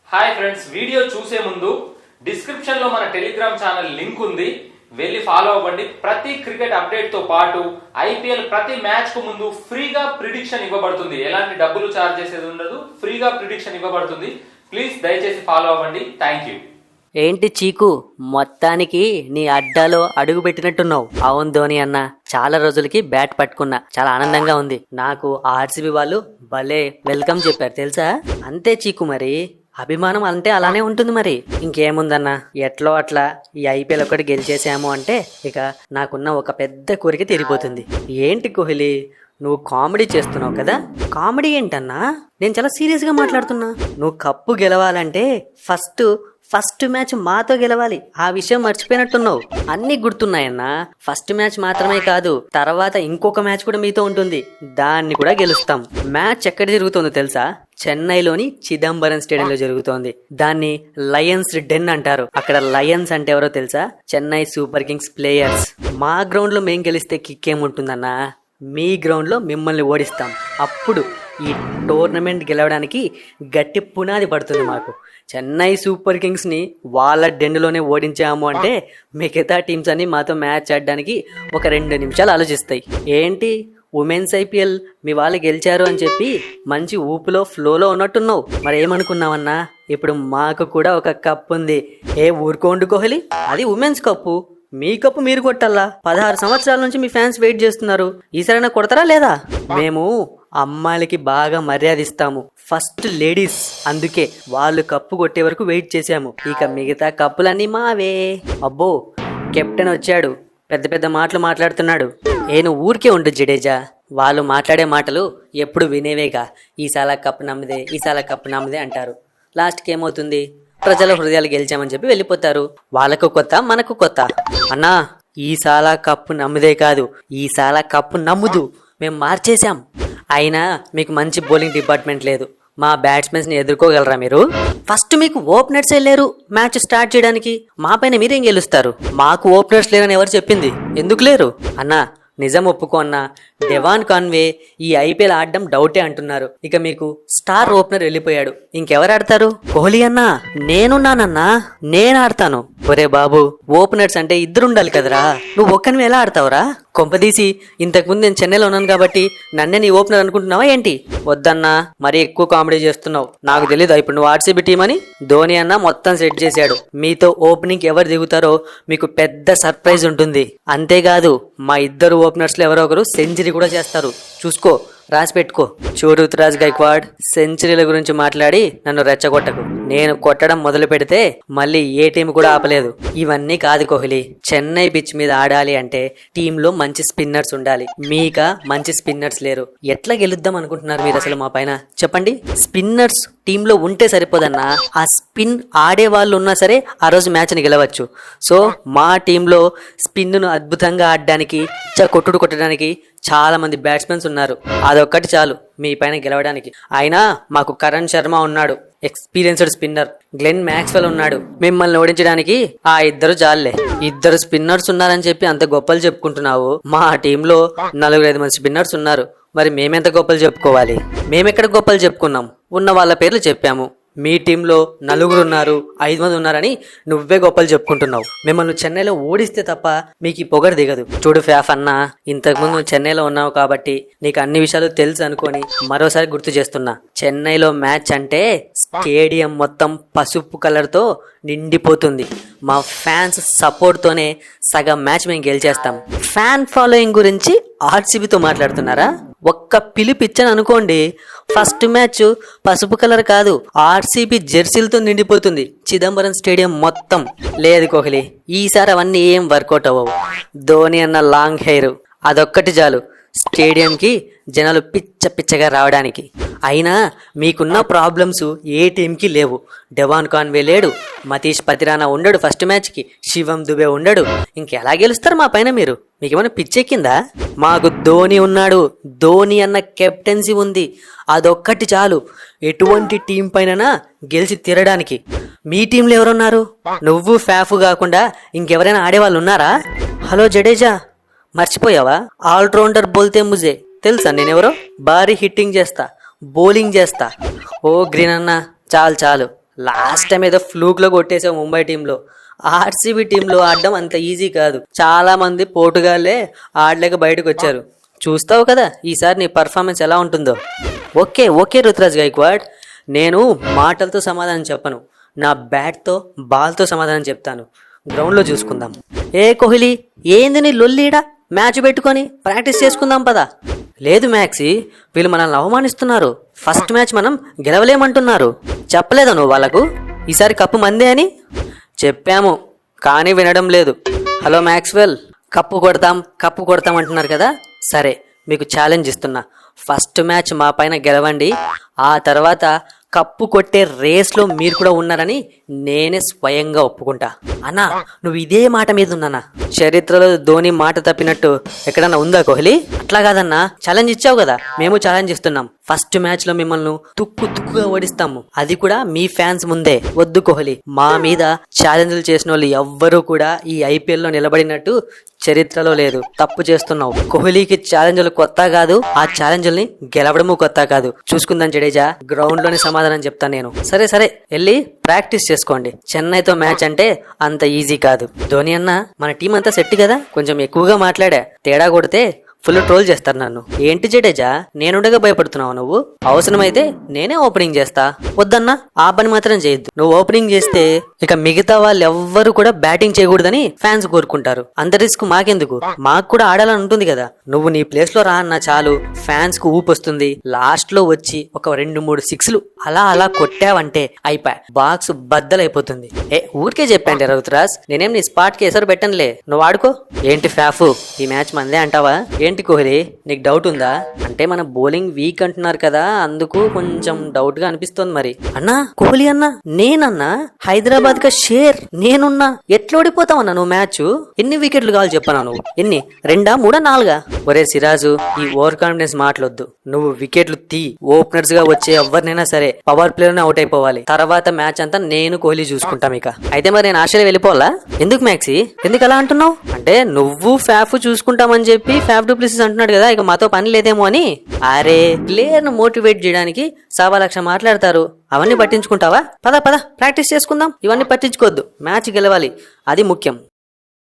Hi friends, video చూసే ముందు description లో మన టెలిగ్రామ్ ఛానల్ లింక్ ఉంది, వెళ్ళి ఫాలో అవ్వండి. ప్రతి క్రికెట్ అప్డేట్ తో పాటు ఐపీఎల్ ప్రతి మ్యాచ్ కు ముందు ఫ్రీగా ప్రిడిక్షన్ ఇవ్వబడుతుంది. ఎలాంటి డబ్బులు చార్జ్ చేసేది ఉండదు, ఫ్రీగా ప్రిడిక్షన్ ఇవ్వబడుతుంది. ప్లీజ్ దయచేసి ఫాలో అవ్వండి. Thank you. ఏంటి చీకు, మొత్తానికి నీ అడ్డాలో అడుగు పెట్టినట్టున్నావు. అవును ధోని అన్న, చాలా రోజులకి బ్యాట్ పట్టుకున్నా, చాలా ఆనందంగా ఉంది. నాకు ఆర్సీబీ వాళ్ళు భలే వెల్కమ్ చెప్పారు తెలుసా. అంతే చీకు, మరి అభిమానం అంటే అలానే ఉంటుంది. మరి ఇంకేముందన్నా, ఎట్లో అట్లా ఈ ఐపీఎల్ ఒకటి గెలిచేసాము అంటే ఇక నాకున్న ఒక పెద్ద కోరిక తీరిపోతుంది. ఏంటి కోహ్లీ, నువ్వు కామెడీ చేస్తున్నావు కదా? కామెడీ ఏంటన్నా, నేను చాలా సీరియస్ గా మాట్లాడుతున్నా. నువ్వు కప్పు గెలవాలంటే ఫస్ట్ మ్యాచ్ మాతో గెలవాలి. ఆ విషయం మర్చిపోయినట్టున్నావు. అన్ని గుర్తున్నాయన్నా. ఫస్ట్ మ్యాచ్ మాత్రమే కాదు, తర్వాత ఇంకొక మ్యాచ్ కూడా మీతో ఉంటుంది, దాన్ని కూడా గెలుస్తాం. మ్యాచ్ ఎక్కడ జరుగుతుందో తెలుసా? చెన్నైలోని చిదంబరం స్టేడియంలో జరుగుతోంది. దాన్ని లయన్స్ డెన్ అంటారు. అక్కడ లయన్స్ అంటే ఎవరో తెలుసా? Chennai super Kings players. మా గ్రౌండ్ లో మేం గెలిస్తే కిక్ ఏముంటుందన్నా, మీ గ్రౌండ్ లో మిమ్మల్ని ఓడిస్తాం. అప్పుడు ఈ టోర్నమెంట్ గెలవడానికి గట్టి పునాది పడుతుంది మాకు. చెన్నై సూపర్ కింగ్స్ ని వాళ్ళ డెండులోనే ఓడించాము అంటే మిగతా టీమ్స్ అన్ని మాతో మ్యాచ్ ఆడడానికి ఒక 2 నిమిషాలు ఆలోచిస్తాయి. ఏంటి ఉమెన్స్ ఐపీఎల్ మీ వాళ్ళు గెలిచారు అని చెప్పి మంచి ఊపులో ఫ్లోలో ఉన్నట్టున్నావు. మరి ఏమనుకున్నావన్నా, ఇప్పుడు మాకు కూడా ఒక కప్ ఉంది. ఊరుకోండి కోహ్లీ, అది ఉమెన్స్ కప్పు. మీ కప్పు మీరు కొట్టాలా? 16 సంవత్సరాల నుంచి మీ ఫ్యాన్స్ వెయిట్ చేస్తున్నారు. ఈసారైనా కొడతారా లేదా? మేము అమ్మాయిలకి బాగా మర్యాద ఇస్తాము, ఫస్ట్ లేడీస్. అందుకే వాళ్ళు కప్పు కొట్టే వరకు వెయిట్ చేశాము. ఇక మిగతా కప్పులన్నీ మావే. అబ్బో, కెప్టెన్ వచ్చాడు, పెద్ద పెద్ద మాటలు మాట్లాడుతున్నాడు. నువ్వు ఊరికే ఉండు జడేజా. వాళ్ళు మాట్లాడే మాటలు ఎప్పుడు వినేవేగా. ఈసాల కప్పు నమ్మదే, ఈసాల కప్పు నమ్మదే అంటారు. లాస్ట్కి ఏమవుతుంది? ప్రజల హృదయాలు గెలిచామని చెప్పి వెళ్ళిపోతారు. వాళ్ళకు కొత్త, మనకు కొత్త. అన్నా, ఈసాల కప్పు నమ్మదే కాదు, ఈసాల కప్పు నమ్ముదు. మేము మార్చేశాం. అయినా మీకు మంచి బౌలింగ్ డిపార్ట్మెంట్ లేదు. మా బ్యాట్స్మెన్స్ ని ఎదుర్కోగలరా మీరు? ఫస్ట్ మీకు ఓపెనర్స్ లేరు మ్యాచ్ స్టార్ట్ చేయడానికి. మా పైన మీరేం గెలుస్తారు? మాకు ఓపెనర్స్ లేరని ఎవరు చెప్పింది? ఎందుకు లేరు అన్నా? నిజం ఒప్పుకో అన్నా, డెవాన్ కాన్వే ఈ ఐపీఎల్ ఆడడం డౌటే అంటున్నారు. ఇక మీకు స్టార్ ఓపెనర్ వెళ్ళిపోయాడు, ఇంకెవరు ఆడతారు? కోహ్లీ అన్నా, నేనున్నానన్నా, నేను ఆడతాను. ఒరే బాబు, ఓపెనర్స్ అంటే ఇద్దరు ఉండాలి కదరా, నువ్వు ఒక్కనివి ఎలా ఆడతావురా? కొంపదీసి ఇంతకుముందు నేను చెన్నైలో ఉన్నాను కాబట్టి నన్నే నీ ఓపెనర్ అనుకుంటున్నావా ఏంటి? వద్దన్నా, మరీ ఎక్కువ కామెడీ చేస్తున్నావు. నాకు తెలీదు ఇప్పుడు నువ్వు ఆర్సీబీ టీం అని. ధోని అన్న మొత్తం సెట్ చేశాడు. మీతో ఓపెనింగ్ ఎవరు దిగుతారో మీకు పెద్ద సర్ప్రైజ్ ఉంటుంది. అంతేకాదు, మా ఇద్దరు ఓపెనర్స్ లో ఎవరో ఒకరు సెంచరీ కూడా చేస్తారు. చూసుకో, రాసి పెట్టుకో. చూడు రుతురాజ్ గైక్వాడ్, సెంచరీల గురించి మాట్లాడి నన్ను రెచ్చగొట్టకు. నేను కొట్టడం మొదలు పెడితే మళ్ళీ ఏ టీం కూడా ఆపలేదు. ఇవన్నీ కాదు కోహ్లీ, చెన్నై పిచ్ మీద ఆడాలి అంటే టీంలో మంచి స్పిన్నర్స్ ఉండాలి. మీక మంచి స్పిన్నర్స్ లేరు. ఎట్లా గెలుద్దాం అనుకుంటున్నారు మీరు అసలు మా పైన? చెప్పండి. స్పిన్నర్స్ టీంలో ఉంటే సరిపోదన్నా, ఆ స్పిన్ ఆడే వాళ్ళు ఉన్నా సరే ఆ రోజు మ్యాచ్ని గెలవచ్చు. సో మా టీంలో స్పిన్ను అద్భుతంగా ఆడడానికి, కొట్టడానికి చాలా మంది బ్యాట్స్మెన్స్ ఉన్నారు. అదొక్కటి చాలు మీ పైన గెలవడానికి. అయినా మాకు కరణ్ శర్మ ఉన్నాడు, ఎక్స్పీరియన్స్డ్ స్పిన్నర్. గ్లెన్ మ్యాక్స్వెల్ ఉన్నాడు. మిమ్మల్ని ఓడించడానికి ఆ ఇద్దరు చాలే. ఇద్దరు స్పిన్నర్స్ ఉన్నారని చెప్పి అంత గొప్పలు చెప్పుకుంటున్నావు. మా టీంలో 4-5 మంది స్పిన్నర్స్ ఉన్నారు. మరి మేమెంత గొప్పలు చెప్పుకోవాలి? మేమెక్కడ గొప్పలు చెప్పుకున్నాం? ఉన్న వాళ్ళ పేర్లు చెప్పాము. మీ టీంలో 4 ఉన్నారు, 5 మంది ఉన్నారని నువ్వే గొప్పలు చెప్పుకుంటున్నావు. మిమ్మల్ని చెన్నైలో ఓడిస్తే తప్ప మీకు ఈ పొగరు దిగదు. చూడు ఫ్యాఫ్ అన్న, ఇంతకుముందు నువ్వు చెన్నైలో ఉన్నావు కాబట్టి నీకు అన్ని విషయాలు తెలుసు అనుకొని మరోసారి గుర్తు చేస్తున్నా. చెన్నైలో మ్యాచ్ అంటే స్టేడియం మొత్తం పసుపు కలర్తో నిండిపోతుంది. మా ఫ్యాన్స్ సపోర్ట్ తోనే సగం మ్యాచ్ మేము గెలిచేస్తాం. ఫ్యాన్ ఫాలోయింగ్ గురించి ఆర్సీబీతో మాట్లాడుతున్నారా? ఒక్క పిలిపిచ్చాను అనుకోండి, ఫస్ట్ మ్యాచ్ పసుపు కలర్ కాదు, ఆర్సీబీ జెర్సీలతో నిండిపోతుంది చిదంబరం స్టేడియం మొత్తం. లేదు కోహ్లీ, ఈసారి అవన్నీ ఏం వర్కౌట్ అవ్వవు. ధోని అన్న లాంగ్ హెయిర్ అదొక్కటి చాలు స్టేడియంకి జనాలు పిచ్చగా రావడానికి. అయినా మీకున్న ప్రాబ్లమ్స్ ఏ టీంకి లేవు. డెవాన్ కాన్వే లేడు, మతీష్ పతిరానా ఉండడు ఫస్ట్ మ్యాచ్కి, శివం దుబే ఉండడు. ఇంకెలా గెలుస్తారు మా పైన మీరు? మీకేమైనా పిచ్చెక్కిందా? మాకు ధోని ఉన్నాడు, ధోని అన్న కెప్టెన్సీ ఉంది. అదొక్కటి చాలు ఎటువంటి టీం పైన గెలిచి తిరగడానికి. మీ టీంలో ఎవరున్నారు? నువ్వు ఫ్యాఫ్ కాకుండా ఇంకెవరైనా ఆడేవాళ్ళు ఉన్నారా? హలో జడేజా, మర్చిపోయావా? ఆల్రౌండర్ బోల్తే ముజే తెలుసా నేనెవరో? భారీ హిట్టింగ్ చేస్తా, బౌలింగ్ చేస్తా. ఓ గ్రీన్ అన్న, చాలు లాస్ట్ టైం ఏదో ఫ్లూక్ లో కొట్టేసావు ముంబై టీంలో. ఆర్సీబీ టీంలో ఆడడం అంత ఈజీ కాదు. చాలా మంది పోటుగాళ్లే ఆడలేక బయటకు వచ్చారు. చూస్తావు కదా ఈసారి నీ పర్ఫార్మెన్స్ ఎలా ఉంటుందో. ఓకే రుతురాజ్ గైక్వాడ్, నేను మాటలతో సమాధానం చెప్పను, నా బ్యాట్తో బాల్తో సమాధానం చెప్తాను. గ్రౌండ్లో చూసుకుందాం. కోహ్లీ ఏంది నీ లొల్లీడా? మ్యాచ్ పెట్టుకొని ప్రాక్టీస్ చేసుకుందాం పదా. లేదు మ్యాక్సీ, వీళ్ళు మనల్ని అవమానిస్తున్నారు. ఫస్ట్ మ్యాచ్ మనం గెలవలేమంటున్నారు. చెప్పలేదా నువ్వు వాళ్ళకు ఈసారి కప్పు మందే అని? చెప్పాము కానీ వినడం లేదు. హలో మ్యాక్స్వెల్, కప్పు కొడతాం అంటున్నారు కదా. సరే, మీకు ఛాలెంజ్ ఇస్తున్నా. ఫస్ట్ మ్యాచ్ మా పైన గెలవండి, ఆ తర్వాత కప్పు కొట్టే రేస్లో మీరు కూడా ఉన్నారని నేనే స్వయంగా ఒప్పుకుంటా. అన్నా నువ్వు ఇదే మాట మీద ఉన్నానా? చరిత్రలో ధోని మాట తప్పినట్టు ఎక్కడన్నా ఉందా కోహ్లీ? అట్లా కాదన్నా, ఛాలెంజ్ ఇచ్చావు కదా, మేము ఛాలెంజ్ ఇస్తున్నాం. ఫస్ట్ మ్యాచ్ లో మిమ్మల్ని తుక్కుగా ఓడిస్తాము, అది కూడా మీ ఫ్యాన్స్ ముందే. వద్దు కోహ్లీ, మా మీద ఛాలెంజ్లు చేసిన వాళ్ళు ఎవ్వరూ కూడా ఈ ఐపీఎల్ లో నిలబడినట్టు చరిత్రలో లేదు. తప్పు చేస్తున్నావు. కోహ్లీకి ఛాలెంజ్లు కొత్త కాదు, ఆ ఛాలెంజ్ని గెలవడము కొత్త కాదు. చూసుకుందాం జడేజా, గ్రౌండ్ లోనే సమాధానం చెప్తాను నేను. సరే వెళ్ళి ప్రాక్టీస్ చేసుకోండి. చెన్నైతో మ్యాచ్ అంటే అంత ఈజీ కాదు. ధోని అన్న, మన టీం అంతా సెట్ కదా, కొంచెం ఎక్కువగా మాట్లాడా. తేడా కొడితే ఫుల్ ట్రోల్ చేస్తారు నన్ను. ఏంటి జడేజా, నేనుండగా భయపడుతున్నావు నువ్వు? అవసరమైతే నేనే ఓపెనింగ్ చేస్తా. వద్దన్నా, ఆ పని మాత్రం చేయొద్దు. నువ్వు ఓపెనింగ్ చేస్తే ఇక మిగతా వాళ్ళు ఎవ్వరు కూడా బ్యాటింగ్ చేయకూడదని ఫ్యాన్స్ కోరుకుంటారు. అంత రిస్క్ మాకెందుకు? మాకు కూడా ఆడాలని ఉంటుంది కదా. నువ్వు నీ ప్లేస్ లో రా అన్నా చాలు, ఫ్యాన్స్ కు ఊపు వస్తుంది. లాస్ట్ లో వచ్చి ఒక 2-3 సిక్స్లు అలా కొట్టావంటే అయిపోయా, బాక్స్ బద్దలైపోతుంది. ఊరికే చెప్పండి రఘురాజ్, నేనేం నీ స్పాట్ కి ఎసరు పెట్టనులే, నువ్వు ఆడుకో. ఏంటి ఫ్యాఫు, ఈ మ్యాచ్ మందే అంటావా? ఏంటి కోహ్లీ, నీకు డౌట్ ఉందా? అంటే మన బౌలింగ్ వీక్ అంటున్నారు కదా, అందుకు కొంచెం డౌట్ గా అనిపిస్తోంది. మరి అన్నా, కోహ్లీ అన్నా, నేనన్నా హైదరాబాద్ కా షేర్ నేనున్నా, ఎట్లా ఓడిపోతావన్నా నువ్వు మ్యాచ్? ఎన్ని వికెట్లు కావాలి చెప్పనా నువ్వు? ఎన్ని? 2, 3, 4? ఒరే సిరాజు, ఈ ఓవర్ కాన్ఫిడెన్స్ మాటలొద్దు. నువ్వు వికెట్లు తీ, ఓపెనర్స్ గా వచ్చే ఎవరినైనా సరే పవర్ ప్లే లోనే అవుట్ అయిపోవాలి. తర్వాత మ్యాచ్ అంతా నేను కోహ్లీ చూసుకుంటాం. ఇక అయితే మరి నేను ఆస్ట్రేలియా వెళ్ళిపోవాలా? ఎందుకు మ్యాక్సీ, ఎందుకు అలా అంటున్నావు? అంటే నువ్వు ఫ్యాఫ్ చూసుకుంటామని చెప్పి ఫ్యాఫ్ డూప్లిసిస్ అంటున్నాడు కదా, ఇక మాతో పని లేదేమో అని. అరే, ప్లేయర్ ను మోటివేట్ చేయడానికి 1,00,000 మాట్లాడతారు, అవన్నీ పట్టించుకుంటావా? పద ప్రాక్టీస్ చేసుకుందాం. ఇవన్నీ పట్టించుకోవద్దు, మ్యాచ్ గెలవాలి, అది ముఖ్యం.